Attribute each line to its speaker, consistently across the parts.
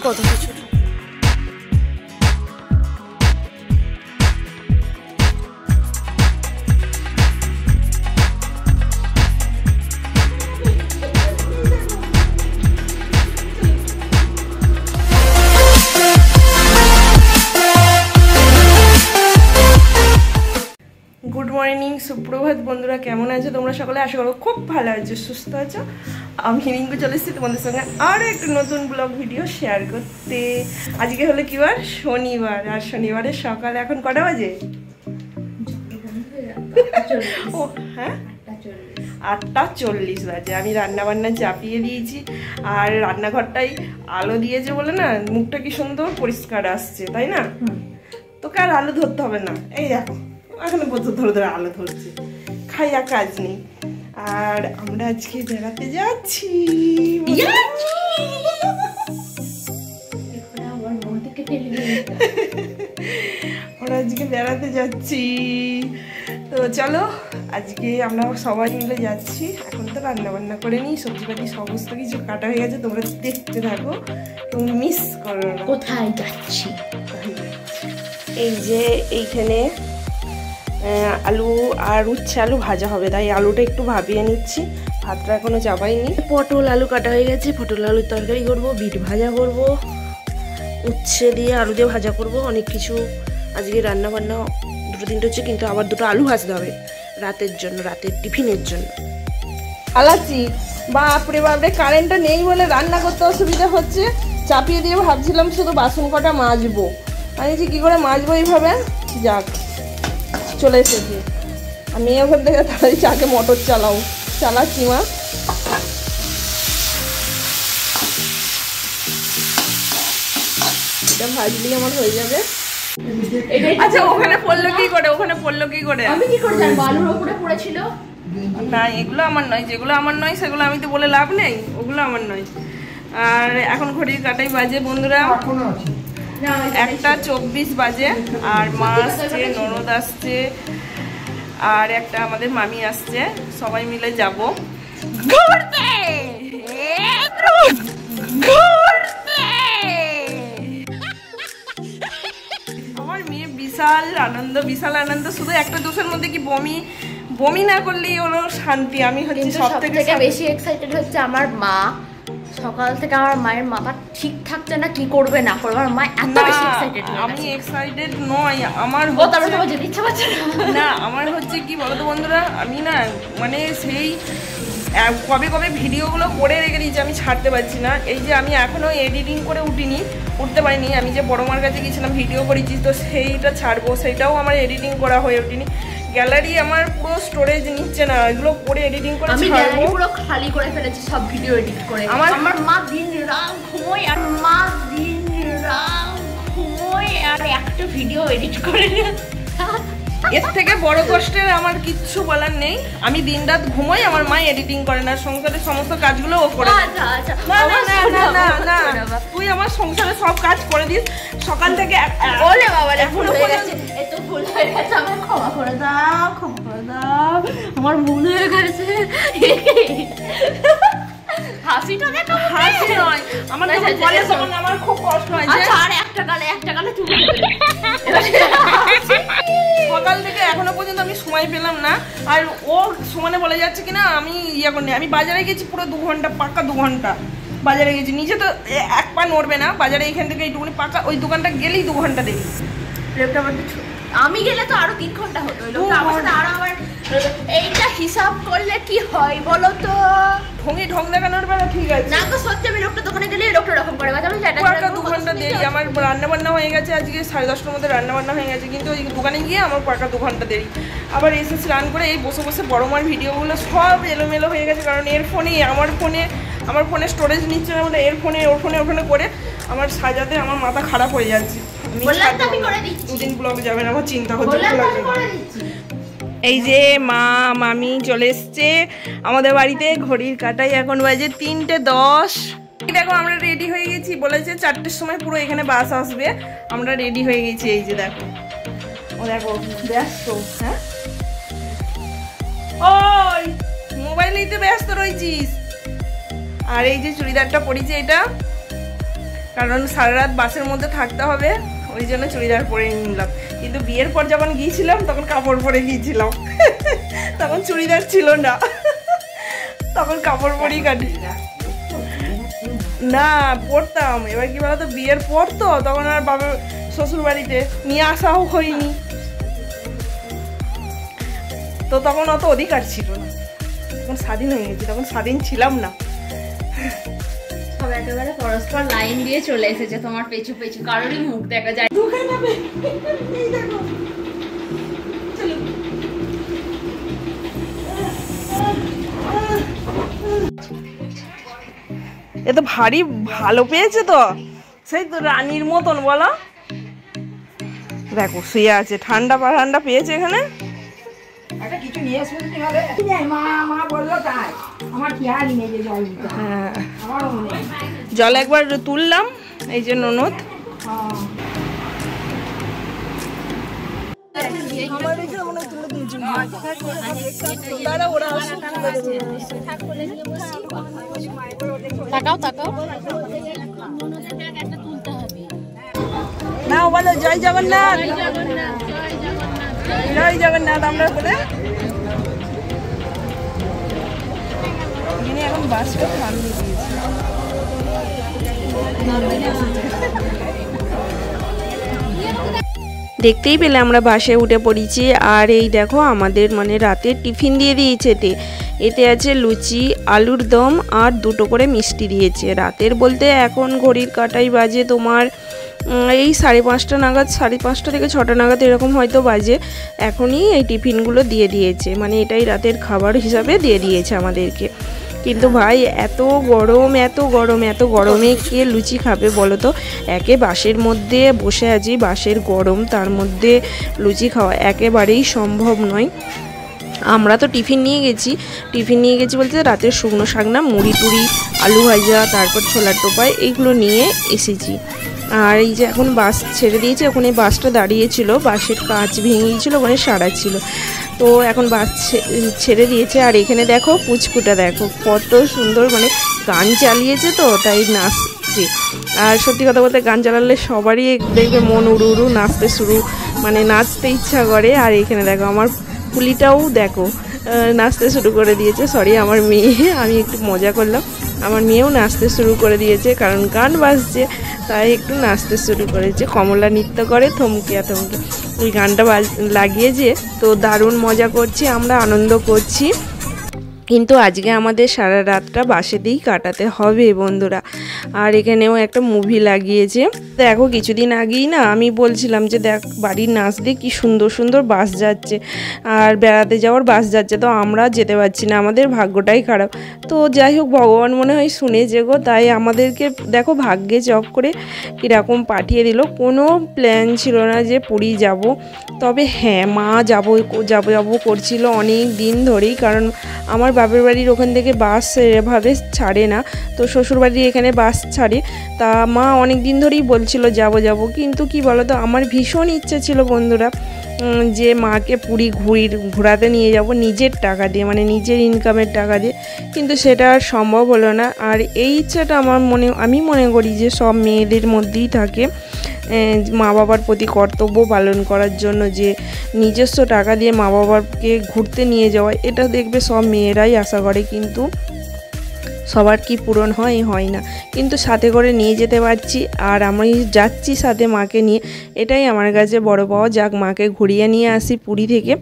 Speaker 1: কত কিছু। Good morning, সুপ্রভাত বন্ধুরা, কেমন আছো তোমরা সকলে? আশা করো খুব ভালো আছো, সুস্থ আছো। আমি রিঙ্কু চলে এসেছি তোমাদের সঙ্গে আরও একটা নতুন ব্লগ ভিডিও শেয়ার করতে। আজকে হলো কি বার? শনিবার। আর শনিবারের সকাল এখন কটা বাজে? ও হ্যাঁ, 8:40 বাজে। আমি রান্নাবান্না চাপিয়ে দিয়েছি আর রান্নাঘরটাই আলো দিয়েছে বলে না মুখটা কি সুন্দর পরিষ্কার আসছে, তাই না? তোকে আর আলো ধরতে হবে না, এই দেখো এখানে প্রচুর ধরে ধরে আলো ধরছে, খাইয়া কাজ নেই। আর আমরা আজকে বেড়াতে যাচ্ছি, আমরা আজকে বেড়াতে যাচ্ছি। তো চলো, আজকে আমরা সবাই মিলে যাচ্ছি। এখন তো রান্না বান্না করে নিই, সবজিপাতি সমস্ত কিছু কাটা হয়ে গেছে, তোমরা দেখতে থাকো, তুমি মিস করো না।
Speaker 2: কোথায় যাচ্ছি?
Speaker 1: এই যে এইখানে আলু আর উচ্ছে আলু ভাজা হবে, তাই আলুটা একটু ভাপিয়ে নিচ্ছি, ভাতটা এখনো চাপাইনি। পটল আলু কাটা হয়ে গেছে, পটল আলুর তরকারি করব, বিট ভাজা করব, উচ্ছে দিয়ে আলু দিয়ে ভাজা করব, অনেক কিছু আজকে রান্না বান্না। দুটো তিনটে হচ্ছে, কিন্তু আবার দুটো আলু ভাজতে হবে রাতের জন্য, রাতের টিফিনের জন্য। আলাচি বাপরে বাপরে, কারেন্টটা নেই বলে রান্না করতে অসুবিধা হচ্ছে। চাপিয়ে দিয়ে ভাবছিলাম শুধু বাসন কটা মাজবো, আমি যে কী করে মাজবো এইভাবে। যাক, চলে এসেছি আমি ওখান থেকে, তাড়াতাড়ি চাকে মোটর চালাচ্ছি। মা এটা ভাজলি আমার হয়ে যাবে। আচ্ছা, ওখানে পড়লো কি করে? আমি কি করে জানবো? আলুর উপরে পড়েছিল না। এগুলো আমার নয়, যেগুলো আমার নয় সেগুলো আমি তো বলে লাভ নেই, ওগুলো আমার নয়। আর এখন ঘড়ির কাটাই বাজে বন্ধুরা 1:24 বাজে। আর মা আসছে, ননদ আসছে, আর একটা আমাদের মামি আসছে, সবাই মিলে যাব ঘুরতে। আমার মেয়ে বিশাল আনন্দ। শুধু একটা দোষের মধ্যে কি বমি না করলেই হলো শান্তি। আমি হচ্ছে সব থেকে
Speaker 2: বেশি এক্সাইটেড হচ্ছে আমার মা। সকাল থেকে আমার মায়ের মাথা ঠিক থাকছে না, কি করবে না করবে। আমার মা এত বেশি এক্সাইটেড। আমি
Speaker 1: এক্সাইটেড নয়, আমার
Speaker 2: যেতে ইচ্ছা করছে
Speaker 1: না। আমার হচ্ছে কি বলতো বন্ধুরা, আমি না মানে সেই কবে ভিডিওগুলো করে রেখে দিয়েছি, আমি ছাড়তে পারছি না। এই যে আমি এখনো এডিটিং করে উঠতে পারিনি। আমি যে বড় মার কাছে গেছিলাম ভিডিও করেছি, তো সেইটা ছাড়বো, সেইটাও আমার এডিটিং করা হয়ে ওঠেনি। গ্যালারি আমার পুরো স্টোরেজ নিচ্ছে না, এগুলো করে এডিটিং করে
Speaker 2: আমি গ্যালারি পুরো খালি করে ফেলেছি সব ভিডিও এডিট করে। আমার মা দিন রাত ঘুমোয়, আর মা দিন রাত ঘুমোয় আর একটা ভিডিও এডিট করে।
Speaker 1: এর থেকে বড় কষ্টের আমার কিচ্ছু বলার নেই। আমি দিন রাত ঘুমোই, আমার মা এডিটিং করে না, সংসারের সমস্ত কাজগুলো ও করে। না, তুই আমার সংসারের সব কাজ করে দিস সকাল থেকে।
Speaker 2: বলে বাবা ভুল হয়ে গেছে, এত ভুল হয়ে গেছে, আমার ক্ষমা করে দাও। আমার ভুল হয়ে গেছে। হাসিটা দেখো,
Speaker 1: হাসি নয়, আমার বলে তখন আমার খুব কষ্ট হয়।
Speaker 2: আর একটা গালে চুল
Speaker 1: সকাল থেকে এখনো পর্যন্ত আমি সময় পেলাম না। আর ও সমানে বলে যাচ্ছে কিনা আমি আমি বাজারে গেছি পুরো 2 ঘন্টা, পাক্কা 2 ঘন্টা বাজারে গেছি। নিজে তো এক পা নড়বে না বাজারে, এখান থেকে এইটুকুনি পাকা, ওই দোকানটা গেলেই 2 ঘন্টা দেরি।
Speaker 2: আমি গেলে তো আরো 3 ঘন্টা হতো। আরো আমার এইটা হিসাব করলে কি হয় বলো তো?
Speaker 1: ঢং দেখানোর বেলা ঠিক আছে
Speaker 2: না তো, সত্যি আমি লোকটা দোকানে গেলে লোকটা রকম করে বাজানো যায়।
Speaker 1: 2 ঘন্টা দেরি। আমার রান্না বান্না হয়ে গেছে, আজকে 10:30টার মধ্যে রান্না বান্না হয়ে গেছে, কিন্তু ওই দোকানে গিয়ে আমার পাকা 2 ঘন্টা দেরি। আবার এসে স্নান করে এই বসে বড় মার ভিডিওগুলো সব এলোমেলো হয়ে গেছে, কারণ এর ফোনেই আমার ফোনে স্টোরেজ নিচ্ছে না বলে এর ফোনে ওর ফোনে করে আমার সাজাতে আমার মাথা খারাপ হয়ে যাচ্ছে। 2 দিন ব্লগ যাবে না, আমার চিন্তা হচ্ছে। এই যে মামি চলে এসছে আমাদের বাড়িতে, ঘড়ির কাটাই এখন বাজে 3:10। দেখো আমরা রেডি হয়ে গেছি, বলেছে 4টের সময় পুরো এখানে বাস আসবে, আমরা রেডি হয়ে গেছি। এই যে দেখো, ও দেখো ব্যস্ত। হ্যাঁ, ওই মোবাইলেই তো ব্যস্ত রয়েছিস। আর এই যে চুড়িদারটা পরেছি, এটা কারণ সারা রাত বাসের মধ্যে থাকতে হবে, ওই জন্য চুড়িদার পরে নিলাম। কিন্তু বিয়ের পর যখন গিয়েছিলাম তখন কাপড় পরে গিয়েছিলাম, তখন চুড়িদার ছিল না, তখন কাপড় পরেই কাটি না পরতাম। এবার কি বলতো, বিয়ের পর তো তখন আর বাবা শ্বশুর বাড়িতে নিয়ে আসাও হয়নি, তো তখন অত অধিকার ছিল না। তখন স্বাধীন হয়ে গেছি, তখন স্বাধীন ছিলাম না।
Speaker 2: সব একেবারে পরস্পর লাইন দিয়ে চলে এসেছে তোমার পেছু পেছু, কারোরই মুখ দেখা যায়।
Speaker 1: এ তো ভারী ভালো পেয়েছে তো, সেই তো রানীর মতন বলো। দেখো শুয়ে আছে, ঠান্ডা ঠান্ডা পেয়েছে এখানে।
Speaker 3: কিছু নিয়ে শুনতে হবে, মা বললো তাই আমার খেয়াল নেই যে জল দিতে।
Speaker 1: হ্যাঁ, জল একবার তুললাম, এই যে ননদ।
Speaker 2: তাকাও তাকাও,
Speaker 1: না বলো জয় জগন্নাথ, জয় জগন্নাথ আমরা বলে। এখন বাসটা থামিয়ে দিয়েছে। দেখতেই পেলে আমরা বাসে উঠে পড়েছি। আর এই দেখো আমাদের মানে রাতের টিফিন দিয়ে দিয়েছে। এতে আছে লুচি, আলুর দম আর 2টো করে মিষ্টি দিয়েছে। রাতের বলতে এখন ঘড়ির কাঁটাই বাজে তোমার এই 5:30 নাগাদ, 5:30 থেকে 6টা নাগাদ এরকম হয়তো বাজে। এখনই এই টিফিনগুলো দিয়ে দিয়েছে, মানে এটাই রাতের খাবার হিসাবে দিয়ে দিয়েছে আমাদেরকে। কিন্তু ভাই এত গরম, এত গরম, এত গরমে কে লুচি খাবে বলো তো? একে বাসের মধ্যে বসে আছি, বাসের গরম, তার মধ্যে লুচি খাওয়া একেবারেই সম্ভব নয়। আমরা তো টিফিন নিয়ে গেছি বলতে রাতের শুকনো শাক না, মুড়ি টুড়ি, আলু ভাজা, তারপর ছোলার টোপায়, এইগুলো নিয়ে এসেছি। আর এই যে এখন বাস ছেড়ে দিয়েছে, ওখানে বাসটা দাঁড়িয়েছিল, বাসের কাঁচ ভেঙে গিয়েছিল, ওখানে সারা ছিল, তো এখন বাস ছেড়ে দিয়েছে। আর এখানে দেখো পুচকুটা দেখো কত সুন্দর, মানে গান চালিয়েছে তো তাই নাচছে। আর সত্যি কথা বলতে গান চালালে সবারই দেখবে মন উড়ু উড়ু নাচতে ইচ্ছা করে। আর এখানে দেখো আমার পুলিটাও দেখো নাচতে শুরু করে দিয়েছে। সরি আমার মেয়ে, আমি একটু মজা করলাম, আমার মেয়েও নাচতে শুরু করে দিয়েছে, কারণ গান বাজছে তাই একটু নাচতে শুরু করেছে। কমলা নৃত্য করে থমকে থমকে, এই গানটা লাগিয়েছে, তো দারুণ মজা করছি, আমরা আনন্দ করছি। কিন্তু আজকে আমাদের সারা রাতটা বাসেতেই কাটাতে হবে বন্ধুরা। আর এখানেও একটা মুভি লাগিয়েছে। দেখো কিছুদিন আগেই না আমি বলছিলাম যে দেখ বাড়ির নাচ দিয়ে কি সুন্দর সুন্দর বাস যাচ্ছে, আর বেড়াতে যাওয়ার বাস যাচ্ছে, তো আমরা যেতে পারছি না, আমাদের ভাগ্যটাই খারাপ। তো যাই হোক ভগবান মনে হয় শুনেছে গো, তাই আমাদেরকে দেখো ভাগ্যে চক করে কীরকম পাঠিয়ে দিল। কোনো প্ল্যান ছিল না যে পুরী যাব, তবে হ্যাঁ মা যাবো করছিল অনেক দিন ধরেই, কারণ আমার বাপের বাড়ির ওখান থেকে বাস এভাবে ছাড়ে না, তো শ্বশুরবাড়ির এখানে বাস ছাড়ে। তা মা অনেক দিন ধরেই বলছিল যাব, কিন্তু কি বলো তো, আমার ভীষণ ইচ্ছে ছিল বন্ধুরা যে মাকে পুরী ঘোরাতে নিয়ে যাব নিজের টাকা দিয়ে, মানে নিজের ইনকামের টাকা দিয়ে, কিন্তু সেটা আর সম্ভব হলো না। আর এই ইচ্ছাটা আমি মনে করি যে সব মেয়েদের মধ্যেই থাকে, মা বাবার প্রতি কর্তব্য পালন করার জন্য, যে নিজস্ব টাকা দিয়ে মা বাবাকে ঘুরতে নিয়ে যাওয়া, এটা দেখবে সব মেয়েরাই আশা করে, কিন্তু সবার কি পূরণ হয় না। কিন্তু সাথে করে নিয়ে যেতে পারছি, আর আমি যাচ্ছি সাথে মাকে নিয়ে, এটাই আমার কাছে বড় পাওয়া। যাক মাকে ঘুরিয়ে নিয়ে আসি পুরী থেকে।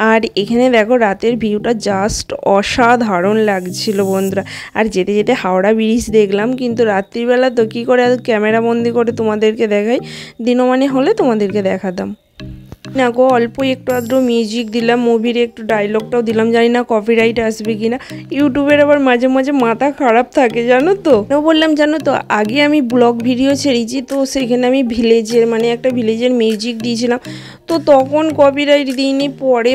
Speaker 1: আর এখানে দেখো রাতের ভিউটা জাস্ট অসাধারণ লাগছিল বন্ধুরা। আর যেতে যেতে হাওড়া ব্রিজ দেখলাম, কিন্তু রাত্রিবেলা তো কী করে ক্যামেরা বন্দি করে তোমাদেরকে দেখাই, দিনমানে হলে তোমাদেরকে দেখাতাম না গো। অল্প একটু আধটু মিউজিক দিলাম, মুভির একটু ডায়লগটাও দিলাম, জানি না কপিরাইট আসবে কি না। ইউটিউবের আবার মাঝে মাঝে মাথা খারাপ থাকে জানো তো। বললাম জানো তো, আগে আমি ব্লগ ভিডিও ছেড়েছি, তো সেখানে আমি একটা ভিলেজের মিউজিক দিয়েছিলাম, তো তখন কপিরাইট দিইনি,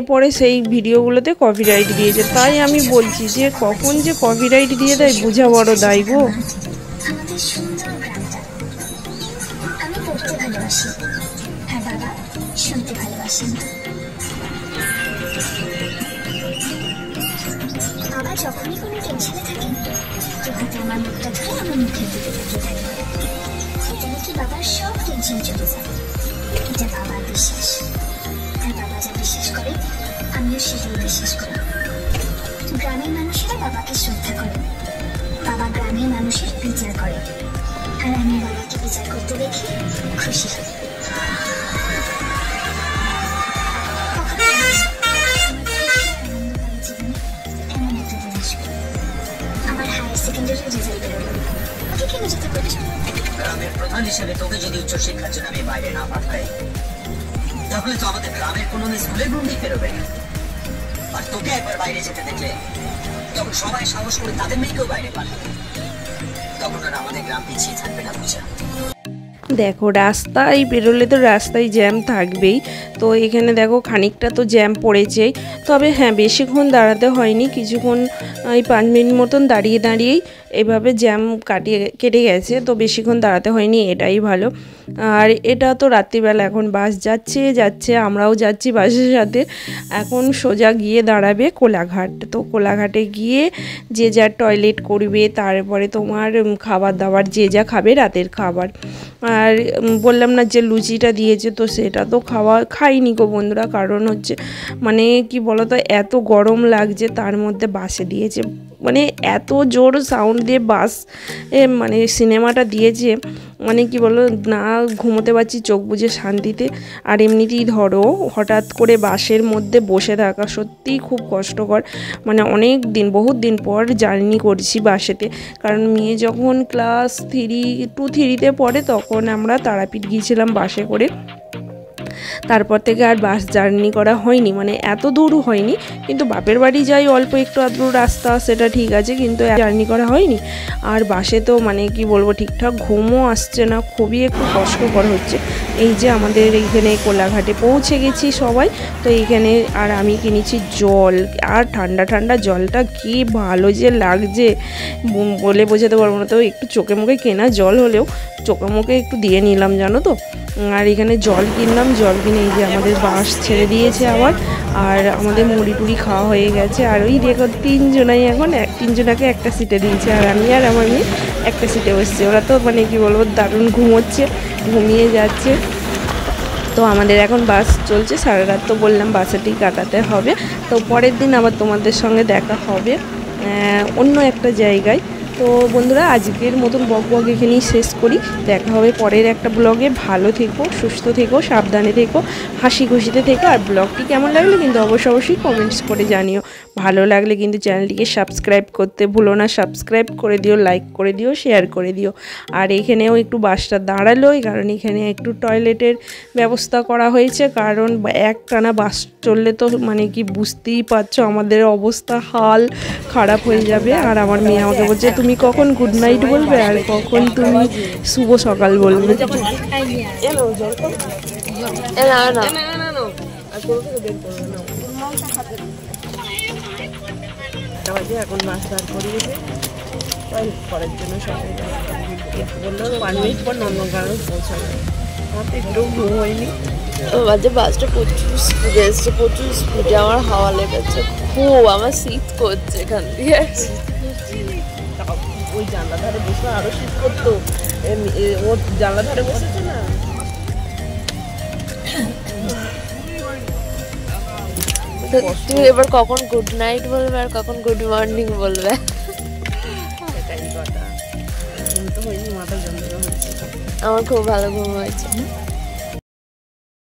Speaker 1: পরে সেই ভিডিওগুলোতে কপিরাইট দিয়েছে। তাই আমি বলছি যে কখন যে কপিরাইট দিয়ে দেয় বোঝা বড় দায় গো।
Speaker 4: শুনতে ভালোবাসেন। বাবা যখনই কোনো টেনশনে থাকেন, তো হাতে আমার মুখটা ধরে আমার মুখের দিকে তাকিয়ে থাকে। বাবার সব টেনশন চলে যাবে। এটা বাবার বিশ্বাস। আর বাবা যা বিশ্বাস করে আমিও সেটাই বিশ্বাস করি। গ্রামের মানুষেরা বাবাকে শ্রদ্ধা করে, বাবা গ্রামের মানুষের বিচার করে, আর আমি বাবাকে বিচার করতে দেখি খুশি হই। আমার হায়ার সেকেন্ডারি রেজাল্ট বেরোলো। ওকে কেন যেতে করছো?
Speaker 5: গ্রামের প্রধান হিসেবে তোকে যদি উচ্চশিক্ষার জন্য আমি বাইরে না পাঠাই, তাহলে তো আমাদের গ্রামের কোনো স্কুলে বন্দি বেরোবে না। আর তোকে একবার বাইরে যেতে দেখলে তখন সবাই সাহস করে তাদের মেয়েকেও বাইরে পাঠাবে। তখন আর আমাদের গ্রাম পিছিয়ে থাকবে না, বুঝা?
Speaker 1: দেখো রাস্তায় বেরোলে তো রাস্তায় জ্যাম থাকবেই। তো এখানে দেখো খানিকটা তো জ্যাম পড়েছেই, তবে হ্যাঁ বেশিক্ষণ দাঁড়াতে হয়নি, কিছুক্ষণ এই 5 মিনিট মতন দাঁড়িয়ে দাঁড়িয়েই এভাবে জ্যাম কেটে গেছে। তো বেশিক্ষণ দাঁড়াতে হয়নি, এটাই ভালো। আর এটা তো রাত্রিবেলা, এখন বাস যাচ্ছে, আমরাও যাচ্ছি বাসের সাথে। এখন সোজা গিয়ে দাঁড়াবে কোলাঘাট। তো কোলাঘাটে গিয়ে যে যার টয়লেট করবে, তারপরে তোমার খাবার দাবার যে যা খাবে রাতের খাবার। আর বললাম না যে লুচিটা দিয়েছে, তো সেটা তো খাইনি গো বন্ধুরা, কারণ হচ্ছে মানে কি বলতো এত গরম লাগছে, তার মধ্যে বাসে দিয়েছে মানে এত জোর সাউন্ড দিয়ে বাস মানে সিনেমাটা দিয়েছে, মানে কি বলো না ঘুমোতে পারছি চোখ বুজে শান্তিতে। আর এমনিতেই ধরো হঠাৎ করে বাসের মধ্যে বসে থাকা সত্যিই খুব কষ্টকর, মানে বহুত দিন পর জার্নি করছি বাসেতে। কারণ মেয়ে যখন ক্লাস 2-3-তে পড়ে তখন আমরা তারাপীঠ গিয়েছিলাম বাসে করে। তারপর থেকে আর বাস জার্নি করা হয়নি, মানে এত দূরও হয়নি, কিন্তু বাপের বাড়ি যাই অল্প একটু আধটু রাস্তা, সেটা ঠিক আছে, কিন্তু জার্নি করা হয়নি। আর বাসে তো মানে কি বলবো ঠিকঠাক ঘুমও আসছে না, খুবই একটু কষ্টকর হচ্ছে। এই যে আমাদের এইখানে কোলাঘাটে পৌঁছে গেছি সবাই। তো এইখানে আর আমি কিনেছি জল, আর ঠান্ডা ঠান্ডা জলটা কি ভালো যে লাগছে বলে বোঝাতে পারবো না। তো একটু চোখে মুখে কেনা জল হলেও চোখে মুখে একটু দিয়ে নিলাম জানো তো। আর এখানে জল কিনলাম, জল কিনে এই যে আমাদের বাস ছেড়ে দিয়েছে আবার। আর আমাদের মুড়ি টুড়ি খাওয়া হয়ে গেছে। আর ওই দেখো 3 জনাই এখন 3 জনাকে একটা সিটে দিয়েছে, আর আমি আর আমার মেয়ে একটা সিটে বসছে। ওরা তো মানে কি বলবো দারুণ ঘুমোচ্ছে, ঘুমিয়ে যাচ্ছে। তো আমাদের এখন বাস চলছে, সারা রাত তো বললাম বাসেতেই কাটাতে হবে। তো পরের দিন আবার তোমাদের সঙ্গে দেখা হবে অন্য একটা জায়গায়। তো বন্ধুরা আজকের মতন ব্লগ এখানেই শেষ করি। দেখা হবে পরের একটা ব্লগে। ভালো থেকো, সুস্থ থেকো, সাবধানে থেকো, হাসি খুশিতে থেকো। আর ব্লগটি কেমন লাগলো কিন্তু অবশ্যই কমেন্টস করে জানিও। ভালো লাগলে কিন্তু চ্যানেলটিকে সাবস্ক্রাইব করতে ভুলো না, সাবস্ক্রাইব করে দিও, লাইক করে দিও, শেয়ার করে দিও। আর এখানেও একটু বাসটা দাঁড়ালো, কারণ এখানে একটু টয়লেটের ব্যবস্থা করা হয়েছে, কারণ একটানা বাস চললে তো মানে কি বুঝতেই পারছো আমাদের অবস্থা হাল খারাপ হয়ে যাবে। আর আমার মেয়ে আমাকে বলছে তুমি কখন গুড নাইট বলবে আর কখন তুমি শুভ সকাল বলবে। এখন মাছ দাঁড় করিয়েছে করার জন্য সবাই বললো 1 মিনিট পর নন্দনকানন পৌঁছাবে। আমার তো একটু ঘুম হয়নি।
Speaker 6: মাঝে বাসটা প্রচুর স্পিডে এসছে, প্রচুর স্পিডে, আমার হাওয়া লেগেছে খুব, আমার শীত করছে এখান দিয়ে।
Speaker 1: ওই জানলা ধারে বসে আরো শীত করতো, ও জানলা ধারে বসেছে না।
Speaker 6: তুমি এবার কখন গুড নাইট বলবে আর কখন গুড মর্নিং বলবে?
Speaker 1: এটাই কথা, ঘুম তো হয়নি, মাথা যন্ত্রণা হচ্ছে।
Speaker 6: আমার খুব ভালো ঘুম হয়েছে।